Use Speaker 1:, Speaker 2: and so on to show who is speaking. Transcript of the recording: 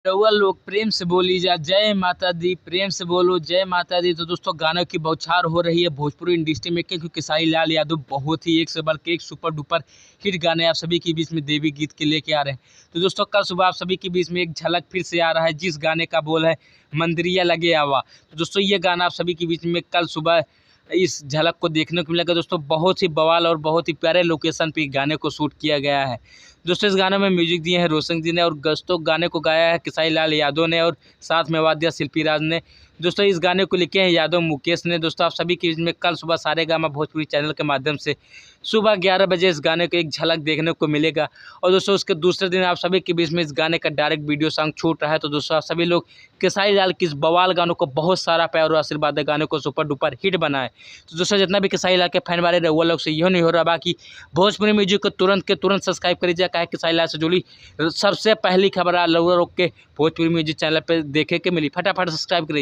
Speaker 1: रउआ लोग प्रेम से बोली जा जय माता दी, प्रेम से बोलो जय माता दी। तो दोस्तों गानों की बौछार हो रही है भोजपुरी इंडस्ट्री में, क्योंकि खेसारी लाल यादव बहुत ही एक से बढ़ के एक सुपर डुपर हिट गाने आप सभी के बीच में देवी गीत के लेके आ रहे हैं। तो दोस्तों कल सुबह आप सभी के बीच में एक झलक फिर से आ रहा है, जिस गाने का बोल है मंदिरिया लगे आवा। तो दोस्तों ये गाना आप सभी के बीच में कल सुबह इस झलक को देखने को मिलेगा। दोस्तों बहुत ही बवाल और बहुत ही प्यारे लोकेशन पे गाने को शूट किया गया है। दोस्तों इस गाने में म्यूजिक दिए हैं रोशन जी ने, और दोस्तों गाने को गाया है खेसारी लाल यादव ने, और साथ में आवाज दिया शिल्पी राज ने। दोस्तों इस गाने को लिखे हैं यादव मुकेश ने। दोस्तों आप सभी के बीच में कल सुबह सारेगामा भोजपुरी चैनल के माध्यम से सुबह 11 बजे इस गाने को एक झलक देखने को मिलेगा। और दोस्तों उसके दूसरे दिन आप सभी के बीच में इस गाने का डायरेक्ट वीडियो सॉन्ग छूट रहा है। तो दोस्तों आप सभी लोग खेसारी लाल की इस बवाल गानों को बहुत सारा प्यार और आशीर्वाद है, गाने को सुपर डुपर हिट बनाए। तो दोस्तों जितना भी खेसारी लाल के फैन वाले रहे वो लोग से यह नहीं हो रहा बाकी भोजपुरी म्यूजिक को तुरंत के तुरंत सब्सक्राइब करिए, क्या खेसारी लाल से जुड़ी सबसे पहली खबर आप लोग के भोजपुरी म्यूजिक चैनल पर देखे के मिली। फटाफट सब्सक्राइब करिए।